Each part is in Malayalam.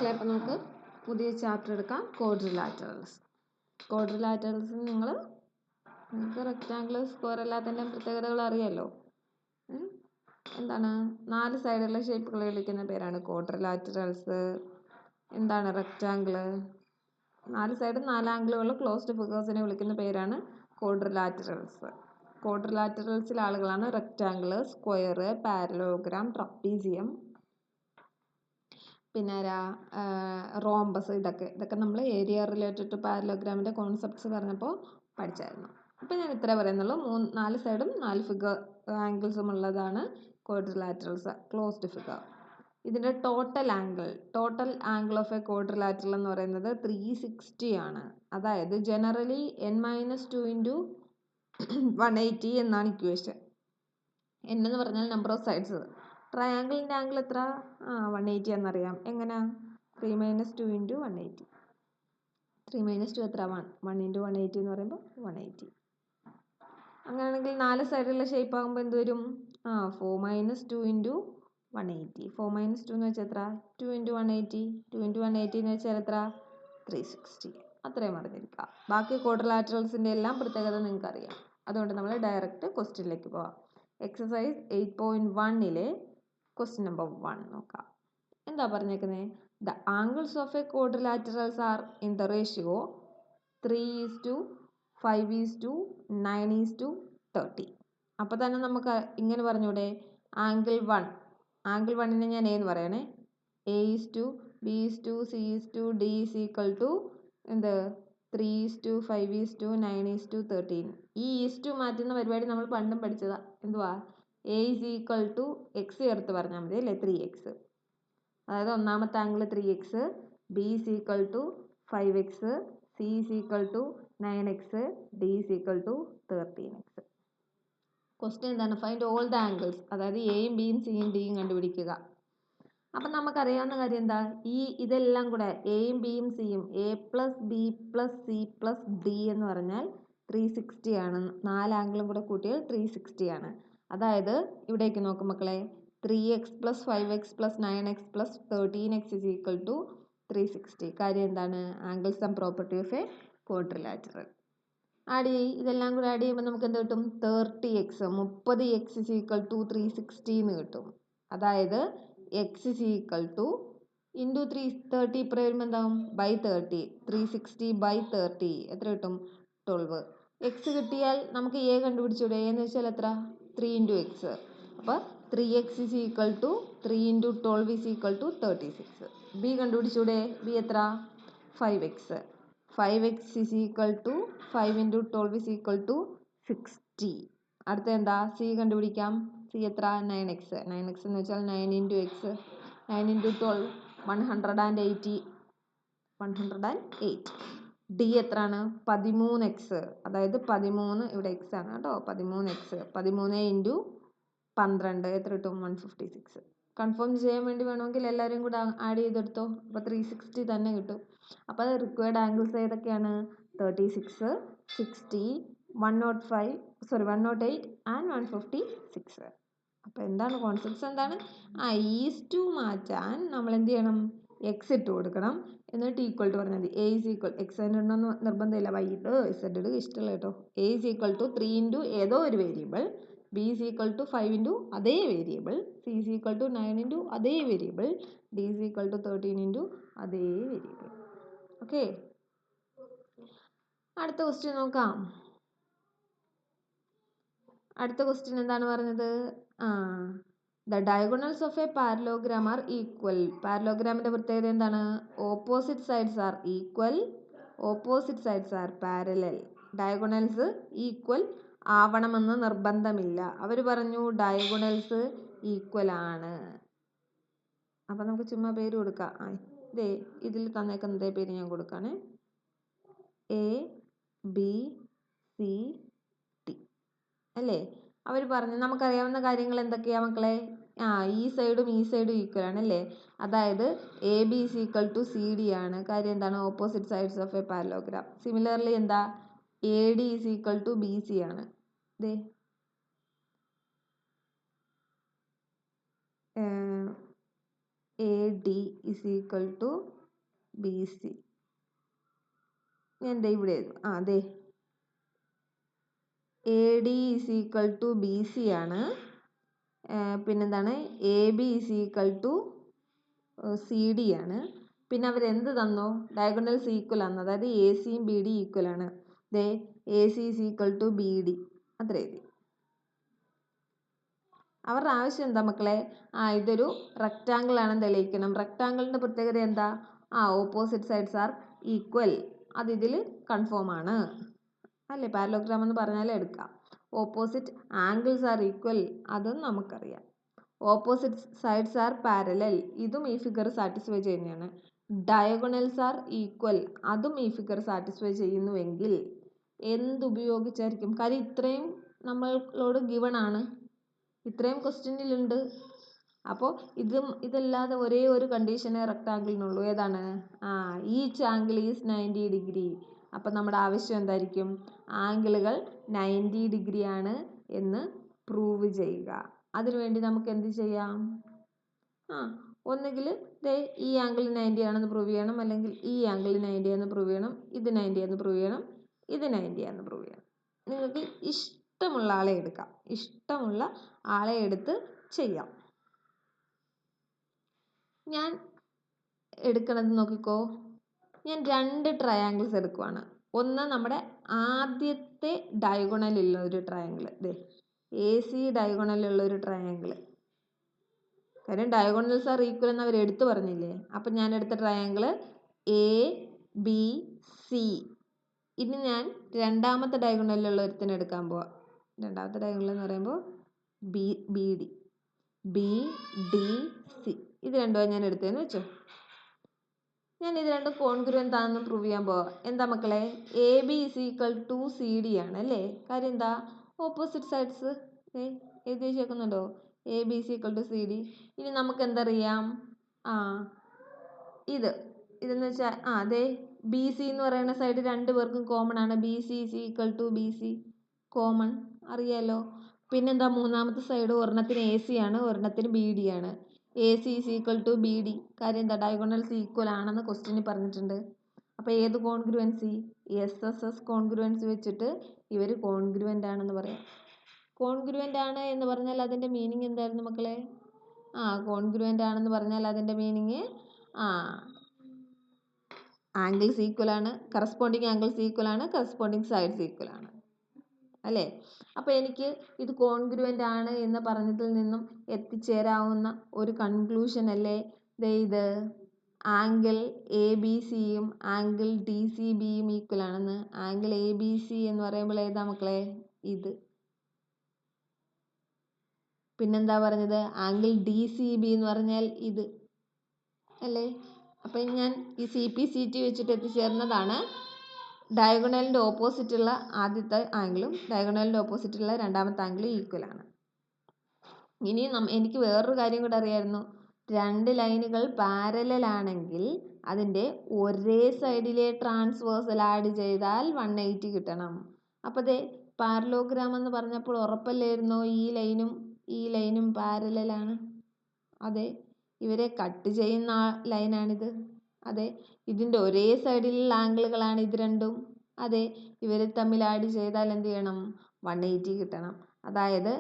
മക്കളെ അപ്പോൾ നമുക്ക് പുതിയ ചാപ്റ്റർ എടുക്കാം. ക്വാഡ്രിലാറ്ററൽസ്. ക്വാഡ്രിലാറ്ററൽസ് നിങ്ങൾക്ക് റെക്റ്റാങ്കിൾ സ്ക്വയർ എല്ലാത്തിൻ്റെയും പ്രത്യേകതകൾ അറിയാമല്ലോ. എന്താണ് 4 സൈഡുള്ള ഷേപ്പുകൾ വിളിക്കുന്ന പേരാണ് ക്വാഡ്രിലാറ്ററൽസ്. എന്താണ് റെക്റ്റാങ്കിൾ? 4 സൈഡും 4 ആംഗിളുള്ള ക്ലോസ്ഡ് ഫിഗേഴ്സിനെ വിളിക്കുന്ന പേരാണ് ക്വാഡ്രിലാറ്ററൽസ്. ക്വാഡ്രിലാറ്ററൽസിലെ ആളുകളാണ് റെക്റ്റാങ്കിൾ, സ്ക്വയർ, പാരലോഗ്രാം, ട്രപ്പീസിയം, പിന്നെ റോംബസ്. ഇതൊക്കെ നമ്മൾ ഏരിയ റിലേറ്റഡ് ടു പാരലോഗ്രാമിൻ്റെ കോൺസെപ്റ്റ്സ് പറഞ്ഞപ്പോൾ പഠിച്ചായിരുന്നു. അപ്പോൾ ഞാൻ ഇത്ര പറയുന്നുള്ളൂ. 4 സൈഡും 4 ഫിഗർ ആംഗിൾസും ഉള്ളതാണ് ക്വാഡ്രിലാറ്ററൽസ്, ക്ലോസ്ഡ് ഫിഗർ. ഇതിൻ്റെ total angle of A quadrilateral എന്ന് പറയുന്നത് 360 ആണ്. അതായത് ജനറലി n-2 ഇൻറ്റു 180 എന്നാണ് ഇക്വേഷൻ. n എന്ന് പറഞ്ഞാൽ നമ്പർ ഓഫ് സൈഡ്സ്. ട്രയാങ്കിളിൻ്റെ ആംഗിൾ എത്ര? 180 എന്നറിയാം. എങ്ങനെ? 3 - 2 ഇൻറ്റു 180. 3 - 2 എത്ര? 1 ഇൻറ്റു 180 എന്ന് പറയുമ്പോൾ 180. അങ്ങനെയാണെങ്കിൽ 4 സൈഡുള്ള ഷേപ്പ് ആകുമ്പോൾ എന്ത് വരും? 4 - 2 ഇൻറ്റു 180. 4 - 2 എന്ന് വെച്ചാൽ എത്ര? 2 ഇൻറ്റു 180. 2 ഇൻറ്റു 180 എന്ന് വെച്ചാൽ എത്ര? 360. അത്രയും അറിഞ്ഞിരിക്കുക. ബാക്കി ക്വാഡ്രിലാറ്ററൽസിൻ്റെ എല്ലാം പ്രത്യേകത നിങ്ങൾക്കറിയാം. അതുകൊണ്ട് നമ്മൾ ഡയറക്റ്റ് ക്വസ്റ്റ്യനിലേക്ക് പോവാം. എക്സസൈസ് 8.1 ക്വസ്റ്റ്യൻ നമ്പർ 1 നോക്കാം. എന്താ പറഞ്ഞേക്കുന്നത്? The angles of A quadrilaterals are in the ratio 3:5:9:30. അപ്പോൾ തന്നെ നമുക്ക് ഇങ്ങനെ പറഞ്ഞൂടെ? ആംഗിൾ 1നെ ഞാൻ എന്ന് പറയണേ. A:2, B:2, C:2, D എന്ത്? 3:5:9:13. ഈ ഈസ്റ്റു മാറ്റുന്ന പരിപാടി നമ്മൾ പണ്ടും പഠിച്ചതാ. എന്തുവാ? A = x ചേർത്ത് പറഞ്ഞാൽ മതി അല്ലേ? 3x. അതായത് ഒന്നാമത്തെ angle 3x, B = 5x, C = 9x, D = 13x. Question എന്താണ്? Find all the angles. അതായത് എയും ബിയും സിയും ഡിയും കണ്ടുപിടിക്കുക. അപ്പം നമുക്കറിയാവുന്ന കാര്യം എന്താ? ഇതെല്ലാം കൂടെ എയും ബിയും സിയും A+B+C+D എന്ന് പറഞ്ഞാൽ 360 ആണ്. 4 ആംഗിളും കൂടെ കൂട്ടിയാൽ 360 ആണ്. അതായത് ഇവിടേക്ക് നോക്കും മക്കളെ. 3x + 5x + 9x + 13x = 360. കാര്യം എന്താണ്? Angles and property of A quadrilateral. ഇതെല്ലാം കൂടെ ആഡ് ചെയ്യുമ്പോൾ നമുക്ക് എന്ത് കിട്ടും? 30x. 30x = 360 എന്ന് കിട്ടും. അതായത് x = ഇൻറ്റു 30 ഇപ്പുറം വരുമ്പോൾ എന്താവും? ബൈ 30. 360/30 എത്ര കിട്ടും? 12. x കിട്ടിയാൽ നമുക്ക് a കണ്ടുപിടിച്ചൂടെ? a എന്ന് വെച്ചാൽ എത്ര? 3 × x. അപ്പോൾ 3x = 3 × 12 = 36. b കണ്ടുപിടിച്ചൂടെ? b എത്ര? 5x. 5x = 5 × 12 = 60. അടുത്ത എന്താ? c കണ്ടുപിടിക്കാം. c എത്ര? 9x. 9x എന്ന് വെച്ചാൽ 9 × x. 9 × 12 108. d എത്രയാണ്? 13x. അതായത് 13 ഇവിടെ x ആണ് കേട്ടോ. 13x. 13 × 12 എത്ര കിട്ടും? 156. കൺഫേം ചെയ്യാൻ വേണ്ടി വേണമെങ്കിൽ എല്ലാവരും കൂടെ ആഡ് ചെയ്തെടുത്തോ. അപ്പോൾ 360 തന്നെ കിട്ടും. അപ്പോൾ റിക്വയർഡ് ആംഗിൾസ് ഏതൊക്കെയാണ്? 36, 60, 108 ആൻഡ് 156. അപ്പോൾ എന്താണ് കോൺസെപ്റ്റ്സ്? എന്താണ്? ഈസ്റ്റു മാറ്റാൻ നമ്മൾ എന്ത് ചെയ്യണം? x ഇട്ട് കൊടുക്കണം. എന്നിട്ട് ഈക്വൽ ടു പറഞ്ഞാൽ മതി. x ഇടണമെന്ന് നിർബന്ധമില്ല. y ഇട്ട് z ഇടുക ഇഷ്ടമുള്ള കേട്ടോ. a = 3 × ഏതോ ഒരു വേരിയബിൾ, b = 5 × അതേ വേരിയബിൾ, c = 9 × അതേ വേരിയബിൾ, d = 13 × അതേ വേരിയബിൾ. ഓക്കെ. അടുത്ത ക്വസ്റ്റ്യൻ നോക്കാം. അടുത്ത ക്വസ്റ്റ്യൻ എന്താണ് പറഞ്ഞത്? The diagonals of a parallelogram are equal. പാരലോഗ്രാമിൻ്റെ പ്രത്യേകത എന്താണ്? Opposite sides are equal, opposite sides are parallel. Diagonals equal ആവണമെന്ന് നിർബന്ധമില്ല. അവർ പറഞ്ഞു ഡയഗണൽസ് ഈക്വൽ ആണ്. അപ്പം നമുക്ക് ചുമ്മാ പേര് കൊടുക്കാം. ഇതിൽ തന്നേക്കുന്ന പേര് ഞാൻ കൊടുക്കുകയാണ്. ABCD അല്ലേ? അവർ പറഞ്ഞു. നമുക്കറിയാവുന്ന കാര്യങ്ങൾ എന്തൊക്കെയാണ് മക്കളെ? ഈ സൈഡും ഈ സൈഡും ഈക്വൽ ആണ് അല്ലേ? അതായത് ABC = CD ആണ്. കാര്യം എന്താണ്? Opposite sides of a parallelogram. Similarly എന്താ? AD = BC ആണ്. AD is equal to BC. ഞാൻ ദേ ഇവിടെ എഴുതും. അതെ, AD is equal to BC ആണ്. പിന്നെന്താണ്, AB is equal to CD ആണ്. പിന്നെ അവരെന്ത് തന്നു? ഡയഗണൽസ് ഈക്വൽ ആണ്, അതായത് AC യും BD ഈക്വൽ ആണ്. ദേ AC is equal to BD, അത്ര എഴുതി. അവരുടെ ആവശ്യം എന്താ മക്കളെ? ഇതൊരു റെക്റ്റാങ്കിൾ ആണെന്ന് തെളിയിക്കണം. റെക്റ്റാങ്കിളിൻ്റെ പ്രത്യേകത എന്താ? Opposite sides are equal. അത് ഇതിൽ കൺഫേം ആണ് അല്ലേ? പാരലോഗ്രാം എന്ന് പറഞ്ഞാലേ എടുക്കാം. ഓപ്പോസിറ്റ് ആംഗിൾസ് ആർ ഈക്വൽ, അതും നമുക്കറിയാം. ഓപ്പോസിറ്റ് സൈഡ്സ് ആർ പാരലൽ, ഇതും ഈ ഫിഗർ സാറ്റിസ്ഫൈ ചെയ്യുന്നതാണ്. ഡയഗണൽസ് ആർ ഈക്വൽ, അതും ഈ ഫിഗർ സാറ്റിസ്ഫൈ ചെയ്യുന്നുവെങ്കിൽ എന്തുപയോഗിച്ചായിരിക്കും? കാര്യം ഇത്രയും നമ്മളോട് ഗിവൺ ആണ്, ഇത്രയും ക്വസ്റ്റ്യനിലുണ്ട്. അപ്പോൾ ഇതല്ലാതെ ഒരേ ഒരു കണ്ടീഷനേ റെക്റ്റാങ്കിളിനുള്ളൂ. ഏതാണ്? Each angle is 90 degree. അപ്പം നമ്മുടെ ആവശ്യം എന്തായിരിക്കും? ആംഗിളുകൾ 90 ഡിഗ്രി ആണ് എന്ന് പ്രൂവ് ചെയ്യുക. അതിനുവേണ്ടി നമുക്ക് എന്ത് ചെയ്യാം? ഒന്നുകിൽ ഈ ആംഗിൾ 90 ആണെന്ന് പ്രൂവ് ചെയ്യണം, അല്ലെങ്കിൽ ഈ ആംഗിൾ 90 ആണെന്ന് പ്രൂവ് ചെയ്യണം, ഇത് 90 ആണെന്ന് പ്രൂവ് ചെയ്യണം, ഇത് 90 ആണെന്ന് പ്രൂവ് ചെയ്യണം. നിങ്ങൾക്ക് ഇഷ്ടമുള്ള ആളെ എടുക്കാം, ഇഷ്ടമുള്ള ആളെ എടുത്ത് ചെയ്യാം. ഞാൻ എടുക്കണത് നോക്കിക്കോ. ഞാൻ 2 ട്രയാങ്കിൾസ് എടുക്കുവാണ്. ഒന്ന് നമ്മുടെ ആദ്യത്തെ ഡയഗണലുള്ള ഒരു ട്രയാങ്കിൾ, AC ഡയഗണലുള്ള ഒരു ട്രയാങ്കിൾ. കാര്യം ഡയഗണൽസ് ആർ ഈക്വൽ എന്ന് അവർ എടുത്തു പറഞ്ഞില്ലേ. അപ്പം ഞാൻ എടുത്ത ട്രയാങ്കിൾ ABC. ഇനി ഞാൻ രണ്ടാമത്തെ ഡയഗണലിലുള്ള ഒരുത്തിന് എടുക്കാൻ പോവാം. രണ്ടാമത്തെ ഡയഗണൽ എന്ന് പറയുമ്പോൾ BD, BDC. ഇത് രണ്ടുമാണ് ഞാൻ എടുത്തതെന്ന് വെച്ചോ. ഞാൻ ഇത് രണ്ടും കോൺഗ്രുവൻ്റ് ആണെന്ന് പ്രൂവ് ചെയ്യാൻ പോവാം. എന്താ മക്കളെ? AB is equal to CD ആണ് അല്ലേ? കാര്യം എന്താ? ഓപ്പോസിറ്റ് സൈഡ്സ് എഴുതി വെച്ചേക്കുന്നുണ്ടോ? AB is equal to CD. ഇനി നമുക്ക് എന്തറിയാം? ഇതെന്ന് വെച്ചാൽ അതെ, BC എന്ന് പറയുന്ന സൈഡ് 2 പേർക്കും കോമൺ ആണ്. BC is equal to BC, common അറിയാലോ. പിന്നെന്താ? മൂന്നാമത്തെ സൈഡ് ഒരെണ്ണത്തിന് AC ആണ്, ഒരെണ്ണത്തിന് BD ആണ്. AC is equal to BD. കാര്യം എന്താ? ഡയഗണൽസ് ഈക്വൽ ആണെന്ന് ക്വസ്റ്റ്യനിൽ പറഞ്ഞിട്ടുണ്ട്. അപ്പോൾ ഏത് കോൺഗ്രുവൻസി? SSS കോൺഗ്രുവൻസി വെച്ചിട്ട് ഇവർ കോൺഗ്രുവൻ്റ് ആണെന്ന് പറയാം. കോൺഗ്രുവൻ്റ് ആണ് എന്ന് പറഞ്ഞാൽ അതിൻ്റെ മീനിങ് എന്തായിരുന്നു മക്കളെ? കോൺഗ്രുവൻ്റ് ആണെന്ന് പറഞ്ഞാൽ അതിൻ്റെ മീനിങ് ആംഗിൾസ് ഈക്വൽ ആണ്, കറസ്പോണ്ടിങ് ആംഗിൾസ് ഈക്വൽ ആണ്, കറസ്പോണ്ടിങ് സൈഡ്സ് ഈക്വൽ ആണ് അല്ലേ? അപ്പോൾ എനിക്ക് ഇത് കോൺഗ്രുവൻ്റ് ആണ് എന്ന് പറഞ്ഞതിൽ നിന്നും എത്തിച്ചേരാവുന്ന ഒരു കൺക്ലൂഷൻ അല്ലേ ഇത്? ആംഗിൾ ABCയും ആംഗിൾ DCBയും ഈക്വൽ ആണെന്ന്. ആംഗിൾ ABC എന്ന് പറയുമ്പോൾ ഏതാ മക്കളെ? ഇത്. പിന്നെന്താ പറഞ്ഞത്? ആംഗിൾ DCB എന്ന് പറഞ്ഞാൽ ഇത് അല്ലേ? അപ്പം ഞാൻ ഈ CPCT വെച്ചിട്ട് എത്തിച്ചേർന്നതാണ് ഡയഗണലിൻ്റെ ഓപ്പോസിറ്റുള്ള ആദ്യത്തെ ആംഗിളും ഡയഗണലിൻ്റെ ഓപ്പോസിറ്റുള്ള രണ്ടാമത്തെ ആംഗിളും ഈക്വൽ ആണ്. ഇനി എനിക്ക് വേറൊരു കാര്യം കൂടെ അറിയായിരുന്നു. 2 ലൈനുകൾ പാരലൽ ആണെങ്കിൽ അതിൻ്റെ ഒരേ സൈഡിലെ ട്രാൻസ്വേഴ്സൽ ആഡ് ചെയ്താൽ 180 കിട്ടണം. അപ്പോൾ പാരലോഗ്രാം എന്ന് പറഞ്ഞപ്പോൾ ഉറപ്പല്ലായിരുന്നോ ഈ ലൈനും പാരലലാണ്? അതെ, ഇവരെ കട്ട് ചെയ്യുന്ന ലൈനാണിത്. അതെ, ഇതിൻ്റെ ഒരേ സൈഡിലുള്ള ആംഗിളുകളാണ് ഇത് രണ്ടും. അതെ, ഇവർ തമ്മിൽ ആഡ് ചെയ്താൽ എന്ത് ചെയ്യണം? 180 കിട്ടണം. അതായത്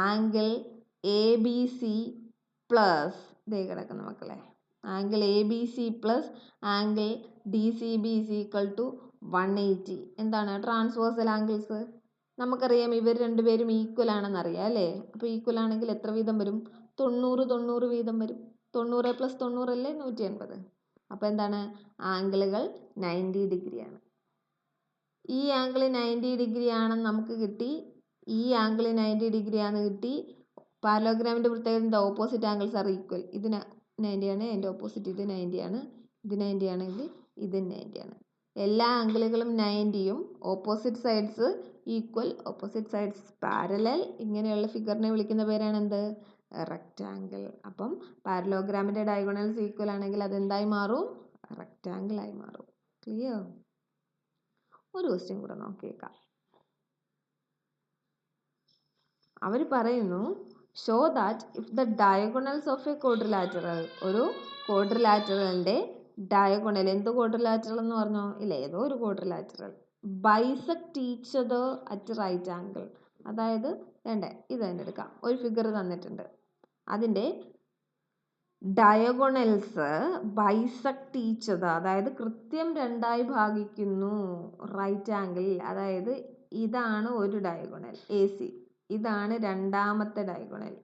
ആംഗിൾ ABC പ്ലസ് കിടക്കുന്ന മക്കളെ, angle ABC plus angle DCB is equal to 180. എന്താണ്? Transversal angles. നമുക്കറിയാം ഇവർ രണ്ടുപേരും ഈക്വൽ ആണെന്നറിയാം അല്ലേ? അപ്പോൾ ഈക്വൽ ആണെങ്കിൽ എത്ര വീതം വരും? 90 വീതം വരും. 90 പ്ലസ് 90 അല്ലേ 180. അപ്പോൾ എന്താണ്? ആംഗിളുകൾ 90 ഡിഗ്രിയാണ്. ഈ ആംഗിൾ 90 ഡിഗ്രി ആണെന്ന് നമുക്ക് കിട്ടി, ഈ ആംഗിൾ 90 ഡിഗ്രി ആണെന്ന് കിട്ടി. പാരലോഗ്രാമിൻ്റെ പ്രത്യേകത എന്താ? Opposite angles are equal. ഇതിന് 90 ആണ്, എൻ്റെ ഓപ്പോസിറ്റ് ഇത് 90 ആണ്. ഇത് 90 ആണെങ്കിൽ ഇത് 90 ആണ്. എല്ലാ ആംഗിളുകളും 90യും opposite sides equal, opposite sides parallel. ഇങ്ങനെയുള്ള ഫിഗറിനെ വിളിക്കുന്ന പേരാണ് എന്ത്? റെക്റ്റാങ്കിൾ. അപ്പം പാരലോഗ്രാമിൻ്റെ ഡയഗണൽസ് ഈക്വൽ ആണെങ്കിൽ അതെന്തായി മാറും? റെക്റ്റാങ്കിൾ ആയി മാറും. ക്ലിയർ? ഒരു ക്വസ്റ്റ്യൻ കൂടെ നോക്കിയേക്കാം. അവർ പറയുന്നു show that if the diagonals of A quadrilateral, ഒരു ക്വാഡ്രിലാറ്ററലിൻ്റെ ഡയഗണൽ, എന്ത് ക്വാഡ്രിലാറ്ററൽ എന്ന് പറഞ്ഞോ, ഇല്ല ഏതോ ഒരു quadrilateral, bisect each other at right angle. അതായത് വേണ്ടേ ഇത് തന്നെ എടുക്കാം, ഒരു ഫിഗർ തന്നിട്ടുണ്ട്, അതിൻ്റെ ഡയഗണൽസ് ബൈസെക്ട് ഈച്ച് അതർ, അതായത് കൃത്യം രണ്ടായി ഭാഗിക്കുന്നു റൈറ്റ് ആംഗിളിൽ. അതായത് ഇതാണ് ഒരു ഡയഗണൽ എ സി, ഇതാണ് രണ്ടാമത്തെ ഡയഗണൽ.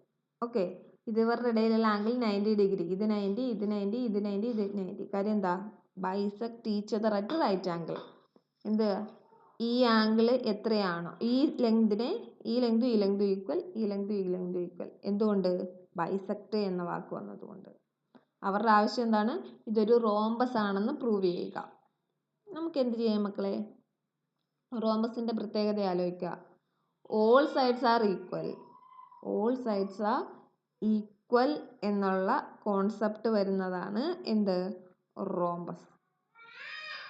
ഓക്കെ, ഇവരുടെ ഇടയിലുള്ള ആംഗിൾ 90 ഡിഗ്രി, ഇത് 90, ഇത് 90, ഇത് 90, ഇത് 90. കാര്യം എന്താ, bisect each other at right angle. എന്ത്, ഈ ആംഗിൾ എത്രയാണോ, ഈ ലെങ്തിനെ ഈ ലെങ്തും ഈ ലെങ്തും ഈക്വൽ, ഈ ലെങ്തും ഈ ലെങ്തും ഈക്വൽ. എന്തുകൊണ്ട്, ബൈസെക്ട് എന്ന വാക്ക് വന്നതുകൊണ്ട്. അവരുടെ ആവശ്യം എന്താണ്, ഇതൊരു റോംബസ് ആണെന്ന് പ്രൂവ് ചെയ്യുക. നമുക്ക് എന്ത് ചെയ്യാം മക്കളെ, റോംബസിൻ്റെ പ്രത്യേകത ആലോചിക്കുക. All sides are equal, all sides are equal എന്നുള്ള കോൺസെപ്റ്റ് വരുന്നതാണ് എന്ത്, റോംബസ്.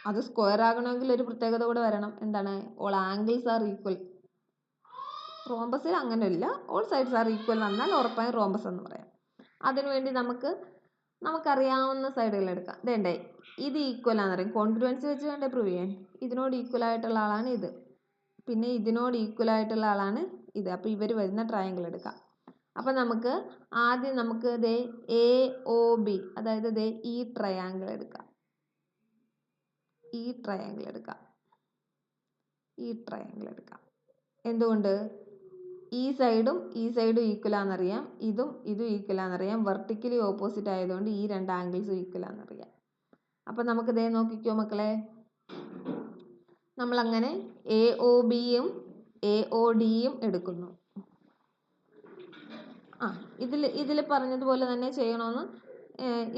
അത് സ്ക്വയർ ആകണമെങ്കിൽ ഒരു പ്രത്യേകത കൂടെ വരണം, എന്താണ്, ഓൾ ആംഗിൾസ് ആർ ഈക്വൽ. റോംബസിൽ അങ്ങനെയില്ല, ഓൾ സൈഡ്സ് ആർ ഈക്വൽ വന്നാൽ ഉറപ്പായും റോംബസ് എന്ന് പറയാം. അതിനുവേണ്ടി നമുക്കറിയാവുന്ന സൈഡുകൾ എടുക്കാം. വേണ്ടേ, ഇത് ഈക്വൽ ആണെന്നറിയാം, കോൺഗ്രുവൻസി വെച്ച് വേണ്ടേ പ്രൂവ് ചെയ്യാൻ. ഇതിനോട് ഈക്വൽ ആയിട്ടുള്ള ആളാണ് ഇത്, പിന്നെ ഇതിനോട് ഈക്വൽ ആയിട്ടുള്ള ആളാണ് ഇത്. അപ്പോൾ ഇവർ വരുന്ന ട്രയാങ്കിൾ എടുക്കാം. അപ്പം നമുക്ക് ആദ്യം ദേ എ ഒ ബി, അതായത് ദേ ഈ ട്രയാങ്കിൾ എടുക്കാം, ഈ ട്രയാങ്കിൾ എടുക്കാം, ഈ ട്രയാങ്കിൾ എടുക്കാം. എന്തുകൊണ്ട്, ഈ സൈഡും ഈക്വൽ ആണെന്നറിയാം, ഇതും ഈക്വൽ ആണെന്നറിയാം, വെർട്ടിക്കലി ഓപ്പോസിറ്റ് ആയതുകൊണ്ട് ഈ രണ്ട് ആംഗിൾസും ഈക്വൽ ആണെന്നറിയാം. അപ്പം നമുക്ക് ദേ നോക്കിക്കോ മക്കളെ, നമ്മളങ്ങനെ എ ഒ ബിയും എ ഒ ഡിയും എടുക്കുന്നു. ഇതിൽ പറഞ്ഞതുപോലെ തന്നെ ചെയ്യണമെന്ന്,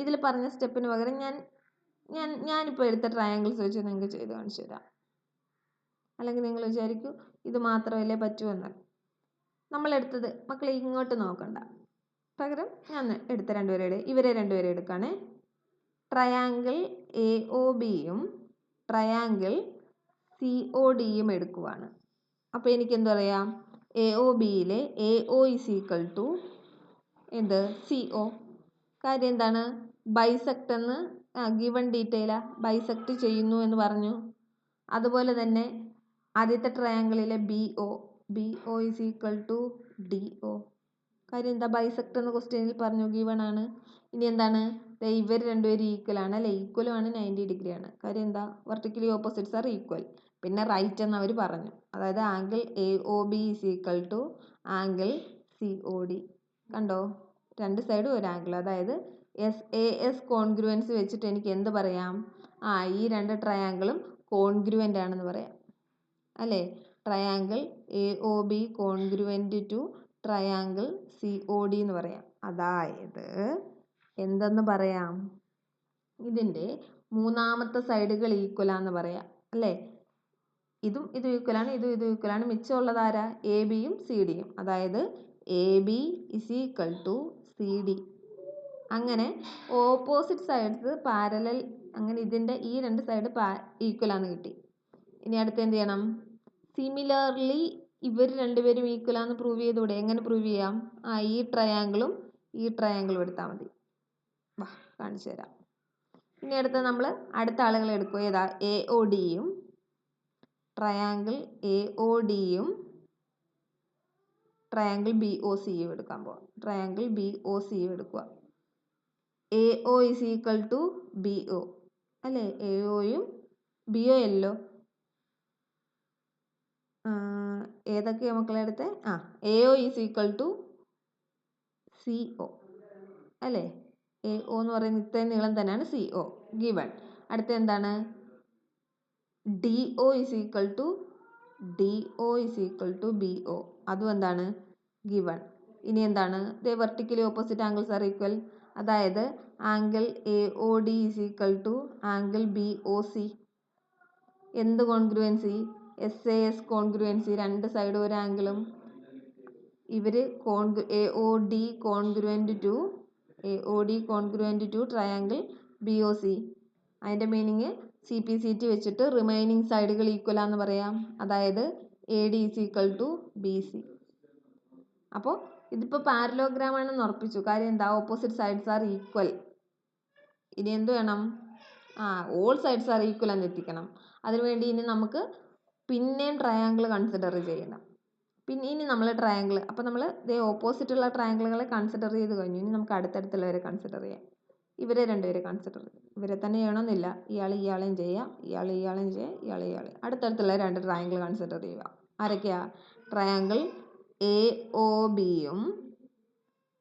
ഇതിൽ പറഞ്ഞ സ്റ്റെപ്പിന് പകരം ഞാനിപ്പോൾ എടുത്ത ട്രയാങ്കിൾസ് വെച്ച് നിങ്ങൾക്ക് ചെയ്ത് കാണിച്ചു തരാം. അല്ലെങ്കിൽ നിങ്ങൾ വിചാരിക്കൂ ഇത് മാത്രമല്ലേ പറ്റുമെന്ന്. നമ്മളെടുത്തത് മക്കളെ ഇങ്ങോട്ട് നോക്കണ്ട, പകരം ഞാൻ എടുത്ത ഇവരെ രണ്ടുപേരെ എടുക്കുകയാണേ. ട്രയാങ്കിൾ എ ഒ ബിയും ട്രയാങ്കിൾ സി ഒ ഡിയും എടുക്കുവാണ്. അപ്പോൾ എനിക്ക് എന്ത് പറയാം, എ ഒ ബിയിലെ A O is equal to എന്ത്, സി ഒ. കാര്യം എന്താണ്, ബൈസെക്ട് എന്ന് ഗിവൺ ഡീറ്റെയിലാ, ബൈസെക്ട് ചെയ്യുന്നു എന്ന് പറഞ്ഞു. അതുപോലെ തന്നെ ആദ്യത്തെ ട്രയാങ്കിളിലെ B O is equal to D O. കാര്യം എന്താ, ബൈസെക്ട് എന്ന് ക്വസ്റ്റ്യനിൽ പറഞ്ഞു, ഗിവൺ ആണ്. ഇനി എന്താണ്, ഇവർ രണ്ടുപേരും ഈക്വൽ ആണ് അല്ലേ, ഈക്വലും ആണ്, 90 ഡിഗ്രി ആണ്. കാര്യം എന്താ, വെർട്ടിക്കലി ഓപ്പോസിറ്റ്സ് ആർ ഈക്വൽ. പിന്നെ റൈറ്റ് എന്ന് അവർ പറഞ്ഞു, അതായത് angle A O B is equal to angle C O D. കണ്ടോ, രണ്ട് സൈഡും ഒരു ആംഗിൾ. അതായത് എസ് കോൺഗ്രുവൻസി വെച്ചിട്ട് എനിക്ക് എന്ത് പറയാം, ഈ രണ്ട് ട്രയാങ്കിളും കോൺഗ്രുവൻ്റ് ആണെന്ന് പറയാം അല്ലേ. Triangle A O B congruent to triangle C O D എന്ന് പറയാം. അതായത് എന്തെന്ന് പറയാം, ഇതിൻ്റെ മൂന്നാമത്തെ സൈഡുകൾ ഈക്വലാന്ന് പറയാം അല്ലേ. ഇതും ഈക്വലാണ്, ഇതും ഈക്വലാണ്. മിച്ചമുള്ളത് ആരാ, എ ബിയും സി ഡിയും. അതായത് A B is equal to C D. അങ്ങനെ ഓപ്പോസിറ്റ് സൈഡ്സ് പാരലൽ, അങ്ങനെ ഇതിൻ്റെ ഈ രണ്ട് സൈഡ് ഈക്വലാന്ന് കിട്ടി. ഇനി അടുത്ത് എന്ത് ചെയ്യണം, സിമിലർലി ഇവർ രണ്ടുപേരും ഈക്വലാന്ന് പ്രൂവ് ചെയ്തൂടെ. എങ്ങനെ പ്രൂവ് ചെയ്യാം, ഈ ട്രയാങ്കിളും എടുത്താൽ മതി. വാ കാണിച്ചു തരാം. ഇനി അടുത്ത നമ്മൾ അടുത്ത ആളുകളെ എടുക്കും. ഏതാ, എ ഒ ഡിയും ട്രയാങ്കിൾ എ ഒ ഡിയും ട്രയാങ്കിൾ ബി ഒ സിയും എടുക്കാൻ പോവാം. ട്രയാങ്കിൾ ബി ഒ സിയും എടുക്കുക. A O is equal to B O അല്ലേ, എ ഒയും ബി ഒ അല്ലോ. ഏതൊക്കെയാണ് മക്കളെ എടുത്തേ, A O is equal to C O അല്ലേ. എ ഒ എന്ന് പറയുന്നത് ഇത്രയും നീളം തന്നെയാണ്, സി ഒ ഗിവൺ. അടുത്ത എന്താണ്, D O is equal to B O, അതും എന്താണ്, ഗിവൺ. ഇനി എന്താണ്, vertically opposite angles are equal. അതായത് angle A O D is equal to angle B O C. എന്ത് congruency, S A S congruency, രണ്ട് സൈഡും ഒരു ആംഗിളും. ഇവർ A O D congruent to triangle B O C. അതിൻ്റെ meaning C P C T വെച്ചിട്ട് റിമൈനിങ് സൈഡുകൾ ഈക്വലാന്ന് പറയാം. അതായത് A D is equal to B C. അപ്പോൾ ഇതിപ്പോൾ പാരലോഗ്രാം ആണെന്ന് ഉറപ്പിച്ചു. കാര്യം എന്താ? Opposite sides are equal. ഇനി എന്ത് വേണം? ഓൾ സൈഡ്സ് ആർ ഈക്വൽ എന്ന് എത്തിക്കണം. അതിനുവേണ്ടി ഇനി നമുക്ക് പിന്നെയും ട്രയാങ്കിൾ കൺസിഡർ ചെയ്യണം. പിന്നെ ഇനി നമ്മൾ ട്രയാങ്കിൾ, അപ്പോൾ നമ്മൾ ഓപ്പോസിറ്റുള്ള ട്രയാങ്കിളുകളെ കൺസിഡർ ചെയ്ത് കഴിഞ്ഞു. ഇനി നമുക്ക് അടുത്തടുത്തുള്ളവരെ കൺസിഡർ ചെയ്യാം. ഇവരെ രണ്ടുപേരെ കൺസിഡർ ചെയ്യും. ഇവരെ തന്നെ ചെയ്യണമെന്നില്ല. ഇയാളെയും ചെയ്യാം, ഇയാളെയും ചെയ്യാം, ഇയാളെ. അടുത്തടുത്തുള്ള 2 ട്രയാങ്കിൾ കൺസിഡർ ചെയ്യുക. ആരൊക്കെയാ? ട്രയാങ്കിൾ AOBയും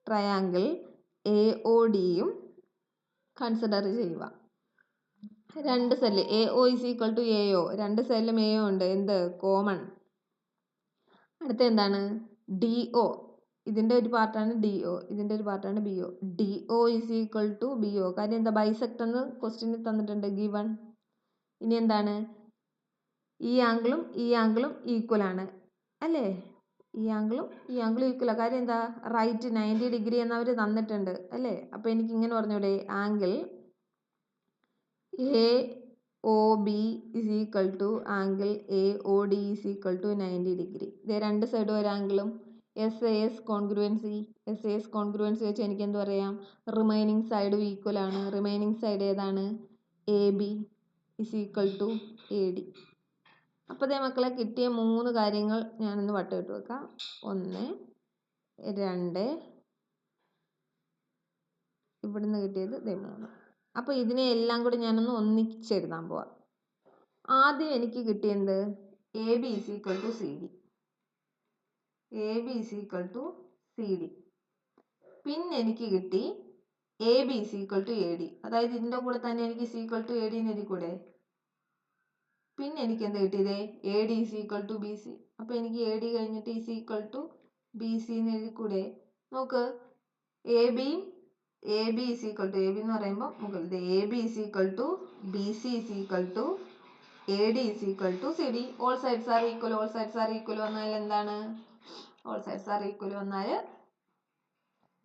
ട്രയാങ്കിൾ AODയും കൺസിഡർ ചെയ്യുക. 2 സെല്ല് AO = AO, 2 സെല്ലും AO ഉണ്ട്. എന്ത്? കോമൺ. അടുത്ത എന്താണ്? DO. ഇതിൻ്റെ ഒരു പാർട്ടാണ് DO, ഇതിൻ്റെ ഒരു പാർട്ടാണ് BO. DO = BO. കാര്യം എന്താ? ബൈസെക്ട് എന്ന് ക്വസ്റ്റ്യനിൽ തന്നിട്ടുണ്ട്, ഗിവൺ. ഇനി എന്താണ്? ഈ ആംഗിളും ഈക്വൽ ആണ് അല്ലേ? ഈ ആംഗിളും ഈക്വലാണ്. കാര്യം എന്താ? റൈറ്റ് 90 ഡിഗ്രി എന്നവർ തന്നിട്ടുണ്ട് അല്ലേ? അപ്പോൾ എനിക്ക് ഇങ്ങനെ പറഞ്ഞൂടെ? Angle AOB = angle AOD = 90 degree. ഇതേ 2 സൈഡും ഒരു ആംഗിളും. SAS കോൺഗ്രുവൻസി വെച്ച് എനിക്ക് എന്ത് പറയാം? റിമൈനിങ് സൈഡും ഈക്വൽ ആണ്. റിമൈനിങ് സൈഡ് ഏതാണ്? AB = AD. അപ്പോൾ ദേ മക്കളെ, കിട്ടിയ 3 കാര്യങ്ങൾ ഞാനൊന്ന് വട്ടമിട്ട് വെക്കാം. 1, 2, ഇവിടുന്ന് കിട്ടിയത് 3. അപ്പോൾ ഇതിനെ എല്ലാം കൂടി ഞാനൊന്ന് ഒന്നിച്ചെഴുതാൻ പോവാം. ആദ്യം എനിക്ക് കിട്ടിയത് AB = CD. AB = CD. പിന്നെ എനിക്ക് കിട്ടി AB = AD. അതായത് ഇതിൻ്റെ കൂടെ തന്നെ എനിക്ക് C = AD എന്ന് എഴുതി കൂടെ? പിന്നെ എനിക്ക് എന്ത് കിട്ടിയത്? AD = BC. അപ്പോൾ എനിക്ക് AD കഴിഞ്ഞിട്ട് = BC എന്ന് എഴുതി കൂടെ? നോക്ക്, AB എന്ന് പറയുമ്പോൾ മുകളിൽ AB = BC = AD = CD. All sides are equal വന്നാൽ എന്താണ്? ഓൾ സൈഡ്സ് ആർ ഈക്വൽ വന്നാൽ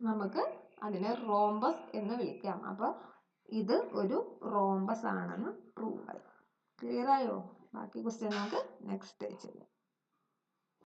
നമുക്ക് അതിനെ റോംബസ് എന്ന് വിളിക്കാം. അപ്പോൾ ഇത് ഒരു റോംബസ് ആണെന്ന് പ്രൂവ് ആയി. ക്ലിയർ ആയോ? ബാക്കി ക്വസ്റ്റ്യൻ നമുക്ക് നെക്സ്റ്റ് ചെയ്യാം.